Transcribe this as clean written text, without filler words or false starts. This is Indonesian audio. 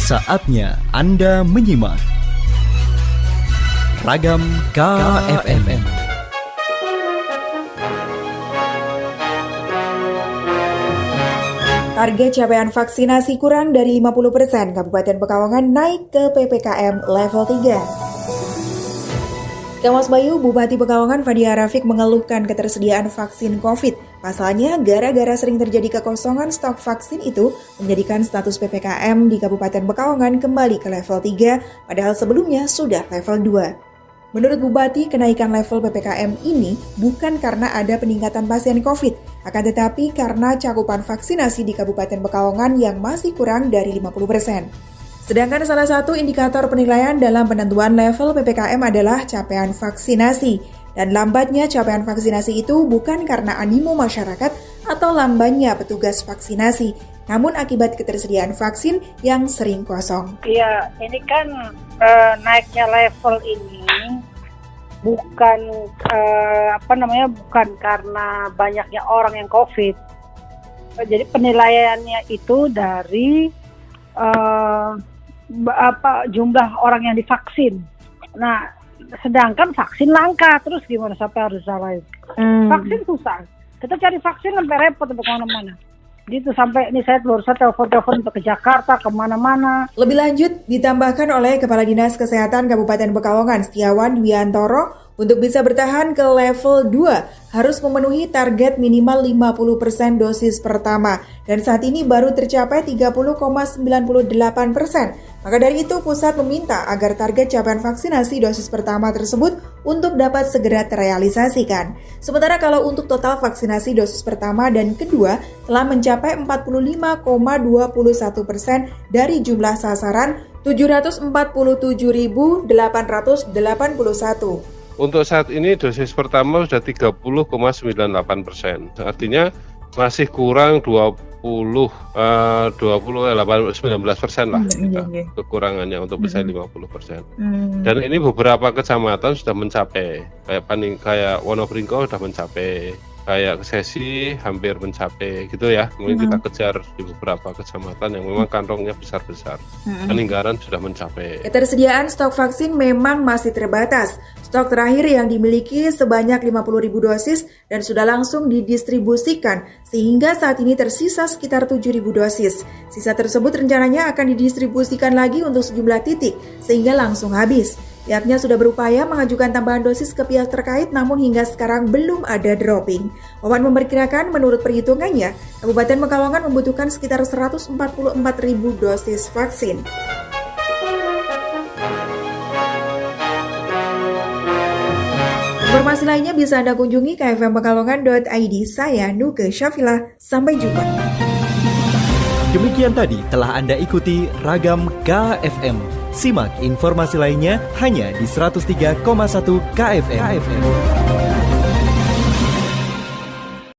Saatnya Anda menyimak Ragam KFM. Target capaian vaksinasi kurang dari 50%, Kabupaten Pekalongan naik ke PPKM level 3. Kemas Bayu, Bupati Pekalongan Fadia Rafiq mengeluhkan ketersediaan vaksin COVID. Pasalnya, gara-gara sering terjadi kekosongan stok vaksin itu menjadikan status PPKM di Kabupaten Pekalongan kembali ke level 3, padahal sebelumnya sudah level 2. Menurut Bupati, kenaikan level PPKM ini bukan karena ada peningkatan pasien COVID, akan tetapi karena cakupan vaksinasi di Kabupaten Pekalongan yang masih kurang dari 50%. Sedangkan salah satu indikator penilaian dalam penentuan level PPKM adalah capaian vaksinasi. Dan lambatnya capaian vaksinasi itu bukan karena animo masyarakat atau lambannya petugas vaksinasi, namun akibat ketersediaan vaksin yang sering kosong. Iya, ini kan naiknya level ini bukan bukan karena banyaknya orang yang COVID. Jadi penilaiannya itu dari jumlah orang yang divaksin. Nah, sedangkan vaksin langka, terus gimana siapa harus salahin? Vaksin susah. Kita cari vaksin sampai repot untuk kemana-mana. Gitu sampai ini saya baru telepon untuk ke Jakarta, kemana-mana. Lebih lanjut, ditambahkan oleh Kepala Dinas Kesehatan Kabupaten Pekalongan Setiawan Dwiantoro, untuk bisa bertahan ke level 2 harus memenuhi target minimal 50% dosis pertama dan saat ini baru tercapai 30,98%. Maka dari itu pusat meminta agar target capaian vaksinasi dosis pertama tersebut untuk dapat segera terrealisasikan. Sementara kalau untuk total vaksinasi dosis pertama dan kedua telah mencapai 45,21% dari jumlah sasaran 747.881. Untuk saat ini dosis pertama sudah 30,98%. Artinya masih kurang 19% lah kekurangannya untuk bisa 50%. Dan ini beberapa kecamatan sudah mencapai, kayak Wonobringko sudah mencapai, kayak Sesi hampir mencapai gitu ya. Mungkin kita kejar di beberapa kecamatan yang memang kantongnya besar-besar. Peninggalan sudah mencapai. Ketersediaan stok vaksin memang masih terbatas. Stok terakhir yang dimiliki sebanyak 50.000 dosis dan sudah langsung didistribusikan sehingga saat ini tersisa sekitar 7.000 dosis. Sisa tersebut rencananya akan didistribusikan lagi untuk sejumlah titik sehingga langsung habis. Pihaknya sudah berupaya mengajukan tambahan dosis ke pihak terkait namun hingga sekarang belum ada dropping. Wawan memperkirakan menurut perhitungannya, Kabupaten Pekalongan membutuhkan sekitar 144.000 dosis vaksin. Informasi lainnya bisa Anda kunjungi kfmpekalongan.id. Saya Nuke Syafila. Sampai jumpa. Demikian tadi telah Anda ikuti Ragam KFM. Simak informasi lainnya hanya di 103,1 KFM.